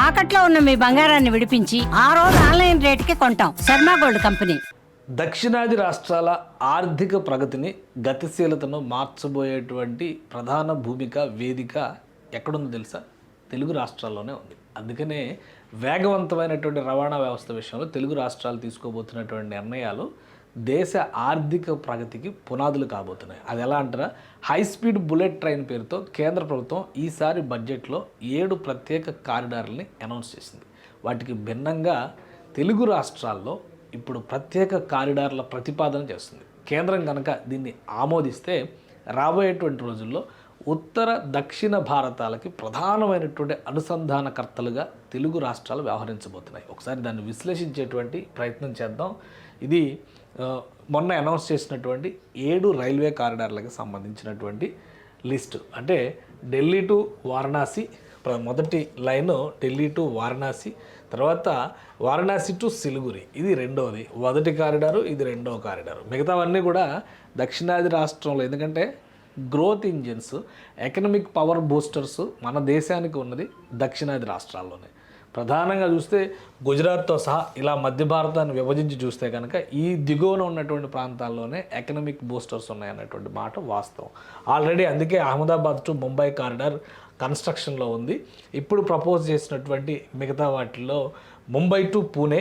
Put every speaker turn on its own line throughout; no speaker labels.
తాకట్లో ఉన్న మీ బంగారాన్ని విడిపించి ఆ రోజు ఆన్లైన్ రేటుకి కొంటాం. Sharma gold company.
దక్షిణాది రాష్ట్రాల ఆర్థిక ప్రగతిని గతిశీలతను మార్చబోయేటువంటి ప్రధాన భూమిక వేదిక ఎక్కడుందో తెలుసా? తెలుగు రాష్ట్రాల్లోనే ఉంది. అందుకనే వేగవంతమైనటువంటి రవాణా వ్యవస్థ విషయంలో తెలుగు రాష్ట్రాలు తీసుకోబోతున్నటువంటి నిర్ణయాలు దేశ ఆర్థిక ప్రగతికి పునాదులు కాబోతున్నాయి. అది ఎలా అంటారా? హై స్పీడ్ బుల్లెట్ ట్రైన్ పేరుతో కేంద్ర ప్రభుత్వం ఈసారి బడ్జెట్లో 7 ప్రత్యేక కారిడార్లని అనౌన్స్ చేసింది. వాటికి భిన్నంగా తెలుగు రాష్ట్రాల్లో ఇప్పుడు ప్రత్యేక కారిడార్ల ప్రతిపాదన చేస్తుంది. కేంద్రం కనుక దీన్ని ఆమోదిస్తే రాబోయేటువంటి రోజుల్లో ఉత్తర దక్షిణ భారతాలకి ప్రధానమైనటువంటి అనుసంధానకర్తలుగా తెలుగు రాష్ట్రాలు వ్యవహరించబోతున్నాయి. ఒకసారి దాన్ని విశ్లేషించేటువంటి ప్రయత్నం చేద్దాం. ఇది మొన్న అనౌన్స్ చేసినటువంటి 7 రైల్వే కారిడార్లకు సంబంధించినటువంటి లిస్టు. అంటే ఢిల్లీ టు వారణాసి మొదటి లైను, ఢిల్లీ టు వారణాసి, తర్వాత వారణాసి టు సిలిగురి, ఇది రెండవది, మొదటి కారిడారు, ఇది రెండవ కారిడారు. మిగతావన్నీ కూడా దక్షిణాది రాష్ట్రంలో, ఎందుకంటే growth engines, economic power boosters మన దేశానికి ఉన్నది దక్షిణాది రాష్ట్రాల్లోనే. ప్రధానంగా చూస్తే గుజరాత్తో సహా ఇలా మధ్య భారతాన్ని విభజించి చూస్తే కనుక ఈ దిగువన ఉన్నటువంటి ప్రాంతాల్లోనే ఎకనమిక్ బూస్టర్స్ ఉన్నాయన్నటువంటి మాట వాస్తవం. ఆల్రెడీ అందుకే అహ్మదాబాద్ టు ముంబై కారిడార్ కన్స్ట్రక్షన్లో ఉంది. ఇప్పుడు ప్రపోజ్ చేసినటువంటి మిగతా వాటిల్లో ముంబై టు పూణే,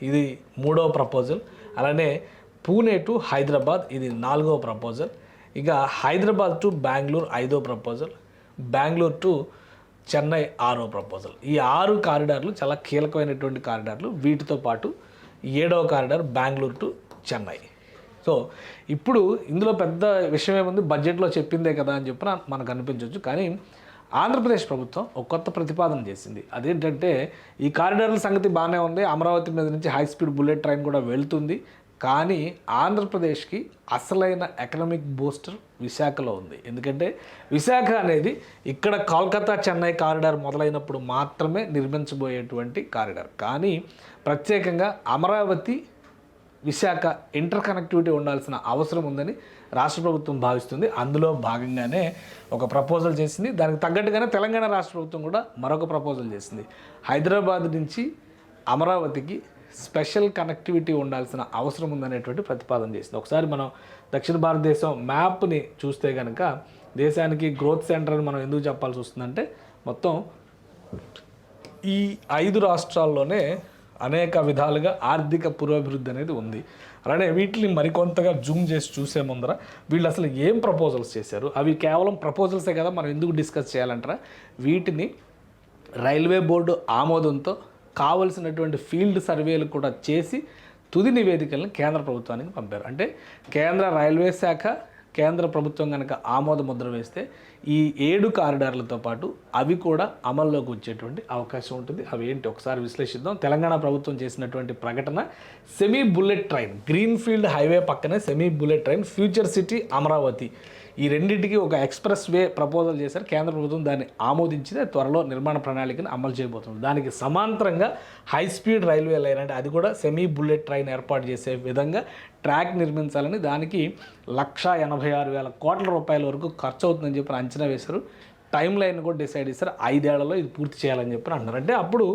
ఇది 3వ ప్రపోజల్. అలానే పూణే టు హైదరాబాద్, ఇది 4వ ప్రపోజల్. ఇక హైదరాబాద్ టు బెంగళూరు 5వ ప్రపోజల్, బెంగళూరు టు చెన్నై 6వ ప్రపోజల్. ఈ 6 కారిడార్లు చాలా కీలకమైనటువంటి కారిడార్లు. వీటితో పాటు 7వ corridor Bengaluru to Chennai. So ఇప్పుడు ఇందులో పెద్ద విషయం ఏముంది, బడ్జెట్లో చెప్పిందే కదా అని చెప్పి మనకు అనిపించవచ్చు. కానీ ఆంధ్రప్రదేశ్ ప్రభుత్వం ఒక కొత్త ప్రతిపాదన చేసింది. అదేంటంటే ఈ కారిడార్ల సంగతి బాగానే ఉంది, అమరావతి మీద నుంచి హై స్పీడ్ బుల్లెట్ ట్రైన్ కూడా వెళ్తుంది. కానీ ఆంధ్రప్రదేశ్కి అసలైన ఎకనామిక్ బూస్టర్ విశాఖలో ఉంది. ఎందుకంటే విశాఖ అనేది ఇక్కడ కోల్కతా చెన్నై కారిడార్ మొదలైనప్పుడు మాత్రమే నిర్మించబోయేటువంటి కారిడార్. కానీ ప్రత్యేకంగా అమరావతి విశాఖ ఇంటర్ కనెక్టివిటీ ఉండాల్సిన అవసరం ఉందని రాష్ట్ర ప్రభుత్వం భావిస్తుంది. అందులో భాగంగానే ఒక ప్రపోజల్ చేసింది. దానికి తగ్గట్టుగానే తెలంగాణ రాష్ట్ర ప్రభుత్వం కూడా మరొక ప్రపోజల్ చేసింది. హైదరాబాద్ నుంచి అమరావతికి స్పెషల్ కనెక్టివిటీ ఉండాల్సిన అవసరం ఉందనేటువంటి ప్రతిపాదన చేసింది. ఒకసారి మనం దక్షిణ భారతదేశం మ్యాప్ని చూస్తే కనుక దేశానికి గ్రోత్ సెంటర్ అని మనం ఎందుకు చెప్పాల్సి వస్తుందంటే మొత్తం ఈ 5 రాష్ట్రాల్లోనే అనేక విధాలుగా ఆర్థిక పురోభివృద్ధి అనేది ఉంది. అలానే వీటిని మరికొంతగా జూమ్ చేసి చూసే ముందర వీళ్ళు అసలు ఏం ప్రపోజల్స్ చేశారు, అవి కేవలం ప్రపోజల్సే కదా, మనం ఎందుకు డిస్కస్ చేయాలంటారా? వీటిని రైల్వే బోర్డు ఆమోదంతో కావలసినటువంటి ఫీల్డ్ సర్వేలు కూడా చేసి తుది నివేదికలను కేంద్ర ప్రభుత్వానికి పంపారు. అంటే కేంద్ర రైల్వే శాఖ, కేంద్ర ప్రభుత్వం కనుక ఆమోద ముద్ర వేస్తే ఈ 7 కారిడార్లతో పాటు అవి కూడా అమల్లోకి వచ్చేటువంటి అవకాశం ఉంటుంది. అవి ఏంటి ఒకసారి విశ్లేషిద్దాం. తెలంగాణ ప్రభుత్వం చేసినటువంటి ప్రకటన, semi bullet train, greenfield highway పక్కనే semi bullet train, future city Amaravati, ఈ రెండింటికి ఒక ఎక్స్ప్రెస్ వే ప్రపోజల్ చేశారు. కేంద్ర ప్రభుత్వం దాన్ని ఆమోదించింది. త్వరలో నిర్మాణ ప్రణాళికను అమలు చేయబోతుంది. దానికి సమాంతరంగా హై స్పీడ్ రైల్వే లైన్, అంటే అది కూడా సెమీ బుల్లెట్ ట్రైన్ ఏర్పాటు చేసే విధంగా ట్రాక్ నిర్మించాలని, దానికి 1,86,000 కోట్ల రూపాయల వరకు ఖర్చు అవుతుందని చెప్పి అంచనా వేశారు. టైం లైన్ కూడా డిసైడ్ చేశారు. 5 ఏళ్లలో ఇది పూర్తి చేయాలని చెప్పి అంటున్నారు. అంటే అప్పుడు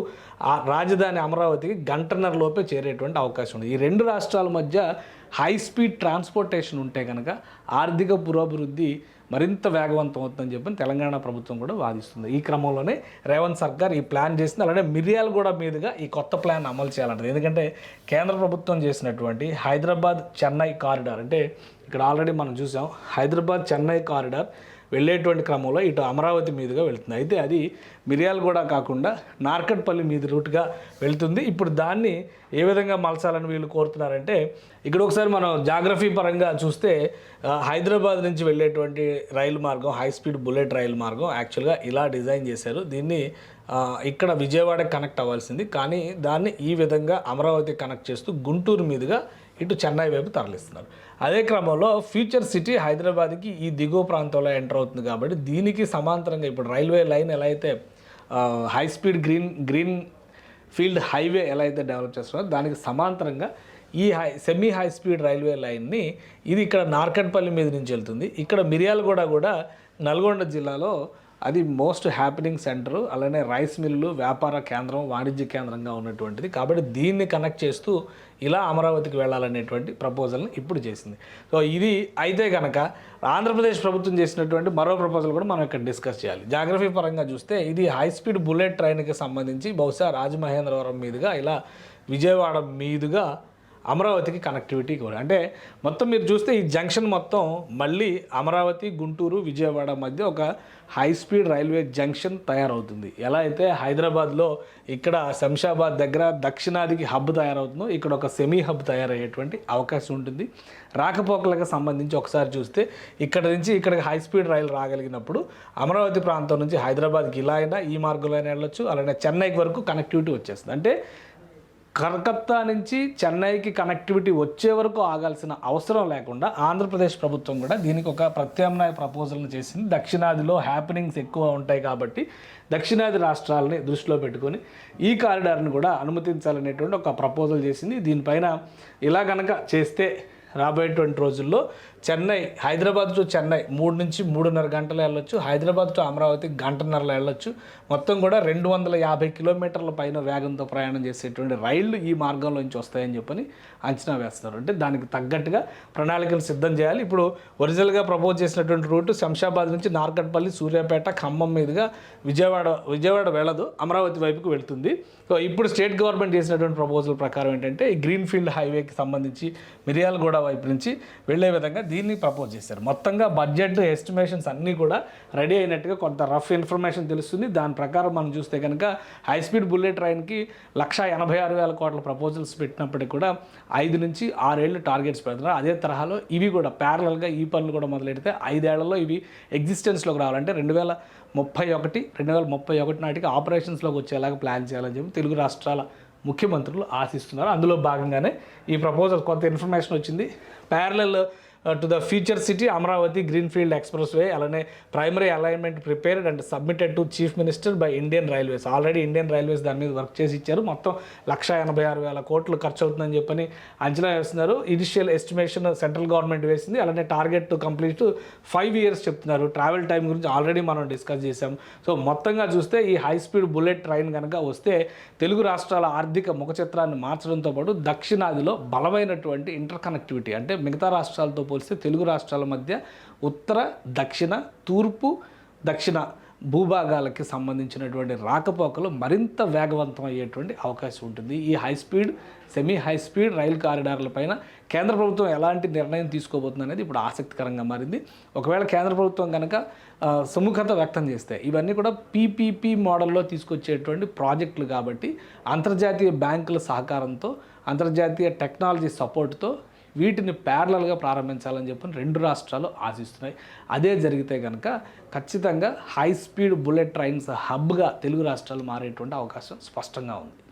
ఆ రాజధాని అమరావతికి గంటన్నర లోపే చేరేటువంటి అవకాశం ఉంది. ఈ 2 రాష్ట్రాల మధ్య హై స్పీడ్ ట్రాన్స్పోర్టేషన్ ఉంటే కనుక ఆర్థిక పురోభివృద్ధి మరింత వేగవంతం అవుతుందని చెప్పి తెలంగాణ ప్రభుత్వం కూడా వాదిస్తుంది. ఈ క్రమంలోనే రేవంత్ సర్కార్ ఈ ప్లాన్ చేసింది. అలానే మిర్యాలగూడ మీదుగా ఈ కొత్త ప్లాన్ అమలు చేయాలంటది. ఎందుకంటే కేంద్ర ప్రభుత్వం చేసినటువంటి హైదరాబాద్ చెన్నై కారిడార్, అంటే ఇక్కడ ఆల్రెడీ మనం చూసాం, హైదరాబాద్ చెన్నై కారిడార్ వెళ్ళేటువంటి క్రమంలో ఇటు అమరావతి మీదుగా వెళ్తుంది. అయితే అది మిర్యాలగూడ కాకుండా నార్కట్పల్లి మీద రూట్గా వెళ్తుంది. ఇప్పుడు దాన్ని ఏ విధంగా మలచాలని వీళ్ళు కోరుతున్నారంటే, ఇక్కడ ఒకసారి మనం జాగ్రఫీ పరంగా చూస్తే హైదరాబాద్ నుంచి వెళ్ళేటువంటి రైలు మార్గం, హై స్పీడ్ బుల్లెట్ రైలు మార్గం యాక్చువల్గా ఇలా డిజైన్ చేశారు. దీన్ని ఇక్కడ విజయవాడ కనెక్ట్ అవ్వాల్సింది, కానీ దాన్ని ఈ విధంగా అమరావతి కనెక్ట్ చేస్తూ గుంటూరు మీదుగా ఇటు చెన్నై వైపు తరలిస్తున్నారు. అదే క్రమంలో ఫ్యూచర్ సిటీ హైదరాబాద్కి ఈ దిగువ ప్రాంతంలో ఎంటర్ అవుతుంది. కాబట్టి దీనికి సమాంతరంగా ఇప్పుడు రైల్వే లైన్ ఎలా అయితే high speed green field highway ఎలా అయితే డెవలప్ చేస్తున్నారో దానికి సమాంతరంగా ఈ సెమీ హై స్పీడ్ రైల్వే లైన్ని ఇది ఇక్కడ నార్కట్పల్లి మీద నుంచి వెళ్తుంది. ఇక్కడ మిర్యాలగూడ కూడా నల్గొండ జిల్లాలో అది మోస్ట్ హ్యాపెనింగ్ సెంటర్, అలానే రైస్ మిల్లు, వ్యాపార కేంద్రం, వాణిజ్య కేంద్రంగా ఉన్నటువంటిది. కాబట్టి దీన్ని కనెక్ట్ చేస్తూ ఇలా అమరావతికి వెళ్ళాలనేటువంటి ప్రపోజల్ని ఇప్పుడు చేసింది. సో ఇది అయితే కనుక ఆంధ్రప్రదేశ్ ప్రభుత్వం చేసినటువంటి మరో ప్రపోజల్ కూడా మనం ఇక్కడ డిస్కస్ చేయాలి. జాగ్రఫీ పరంగా చూస్తే ఇది హై స్పీడ్ బుల్లెట్ ట్రైన్కి సంబంధించి బహుశా రాజమహేంద్రవరం మీదుగా ఇలా విజయవాడ మీదుగా అమరావతికి కనెక్టివిటీ కూడా. అంటే మొత్తం మీరు చూస్తే ఈ జంక్షన్ మొత్తం మళ్ళీ అమరావతి, గుంటూరు, విజయవాడ మధ్య ఒక హై స్పీడ్ రైల్వే జంక్షన్ తయారవుతుంది. ఎలా అయితే హైదరాబాద్లో ఇక్కడ శంషాబాద్ దగ్గర దక్షిణాదికి హబ్ తయారవుతుందో ఇక్కడ ఒక సెమీ హబ్ తయారయ్యేటువంటి అవకాశం ఉంటుంది. రాకపోకలకు సంబంధించి ఒకసారి చూస్తే ఇక్కడ నుంచి ఇక్కడికి హై స్పీడ్ రైలు రాగలిగినప్పుడు అమరావతి ప్రాంతం నుంచి హైదరాబాద్కి ఇలా అయినా ఈ మార్గంలో అయినా వెళ్ళొచ్చు, అలానే చెన్నైకి వరకు కనెక్టివిటీ వచ్చేస్తుంది. అంటే కలకత్తా నుంచి చెన్నైకి కనెక్టివిటీ వచ్చే వరకు ఆగాల్సిన అవసరం లేకుండా ఆంధ్రప్రదేశ్ ప్రభుత్వం కూడా దీనికి ఒక ప్రత్యామ్నాయ ప్రపోజల్ని చేసింది. దక్షిణాదిలో హ్యాపెనింగ్స్ ఎక్కువ ఉంటాయి కాబట్టి దక్షిణాది రాష్ట్రాలని దృష్టిలో పెట్టుకొని ఈ కారిడార్ని కూడా అనుమతించాలనేటువంటి ఒక ప్రపోజల్ చేసింది. దీనిపైన ఇలా కనుక చేస్తే రాబోయేటువంటి రోజుల్లో చెన్నై, హైదరాబాద్ టు చెన్నై 3 నుంచి 3.5 గంటలు వెళ్ళొచ్చు, హైదరాబాద్ టు అమరావతి 1.5 గంటలో వెళ్ళొచ్చు. మొత్తం కూడా 250 కిలోమీటర్ల పైన వేగంతో ప్రయాణం చేసేటువంటి రైళ్లు ఈ మార్గంలో నుంచి వస్తాయని చెప్పని అంచనా వేస్తారు. అంటే దానికి తగ్గట్టుగా ప్రణాళికలు సిద్ధం చేయాలి. ఇప్పుడు ఒరిజినల్గా ప్రపోజ్ చేసినటువంటి రూటు శంషాబాద్ నుంచి నార్కట్పల్లి, సూర్యాపేట, ఖమ్మం మీదుగా విజయవాడ వెళ్ళదు, అమరావతి వైపుకు వెళ్తుంది. సో ఇప్పుడు స్టేట్ గవర్నమెంట్ చేసినటువంటి ప్రపోజల్ ప్రకారం ఏంటంటే ఈ గ్రీన్ ఫీల్డ్ హైవేకి సంబంధించి మిర్యాలగూడ వైపు నుంచి వెళ్ళే విధంగా దీన్ని ప్రపోజ్ చేశారు. మొత్తంగా బడ్జెట్ ఎస్టిమేషన్స్ అన్నీ కూడా రెడీ అయినట్టుగా కొంత రఫ్ ఇన్ఫర్మేషన్ తెలుస్తుంది. దాని ప్రకారం మనం చూస్తే కనుక హై స్పీడ్ బుల్లెట్ ట్రైన్కి 186,000 కోట్ల ప్రపోజల్స్ పెట్టినప్పటికీ కూడా 5 నుంచి 6 ఏళ్ళు టార్గెట్స్ పెడుతున్నారు. అదే తరహాలో ఇవి కూడా ప్యారలల్గా ఈ పనులు కూడా మొదలెడితే 5 ఏళ్లలో ఇవి ఎగ్జిస్టెన్స్లోకి రావాలంటే 2031 నాటికి ఆపరేషన్స్లోకి వచ్చేలాగా ప్లాన్ చేయాలని చెప్పి తెలుగు రాష్ట్రాల ముఖ్యమంత్రులు ఆశిస్తున్నారు. అందులో భాగంగానే ఈ ప్రపోజల్ కొంత ఇన్ఫర్మేషన్ వచ్చింది. Parallel to the future city Amaravati greenfield expressway, అలానే primary alignment prepared and submitted to chief minister by Indian Railways. Already Indian Railways దాని మీద వర్క్ చేసి ఇచ్చారు. మొత్తం 186,000 కోట్లు ఖర్చు అవుతుందని చెప్పని అంచనా వేస్తున్నారు. ఇనిషియల్ ఎస్టిమేషన్ సెంట్రల్ గవర్నమెంట్ వేసింది. అలానే టార్గెట్ టు కంప్లీట్ 5 years చెప్తున్నారు. ట్రావెల్ టైం గురించి ఆల్రెడీ మనం డిస్కస్ చేసాం. సో మొత్తంగా చూస్తే ఈ హై స్పీడ్ బుల్లెట్ ట్రైన్ కనుక వస్తే తెలుగు రాష్ట్రాల ఆర్థిక ముఖ చిత్రాన్ని మార్చడంతో పాటు దక్షిణాదిలో బలమైనటువంటి ఇంటర్ కనెక్టివిటీ, అంటే మిగతా రాష్ట్రాలతో పోలిస్తే తెలుగు రాష్ట్రాల మధ్య ఉత్తర, దక్షిణ, తూర్పు, దక్షిణ భూభాగాలకి సంబంధించినటువంటి రాకపోకలు మరింత వేగవంతం అయ్యేటువంటి అవకాశం ఉంటుంది. ఈ high speed, semi high speed రైలు కారిడార్లపైన కేంద్ర ప్రభుత్వం ఎలాంటి నిర్ణయం తీసుకోబోతుంది అనేది ఇప్పుడు ఆసక్తికరంగా మారింది. ఒకవేళ కేంద్ర ప్రభుత్వం కనుక సుముఖత వ్యక్తం చేస్తే ఇవన్నీ కూడా పీపీపీ మోడల్లో తీసుకొచ్చేటువంటి ప్రాజెక్టులు కాబట్టి అంతర్జాతీయ బ్యాంకుల సహకారంతో, అంతర్జాతీయ టెక్నాలజీ సపోర్ట్తో వీటిని ప్యారలల్గా ప్రారంభించాలని చెప్పి 2 రాష్ట్రాలు ఆశిస్తున్నాయి. అదే జరిగితే కనుక ఖచ్చితంగా హై స్పీడ్ బుల్లెట్ ట్రైన్స్ హబ్గా తెలుగు రాష్ట్రాలు మారేటువంటి అవకాశం స్పష్టంగా ఉంది.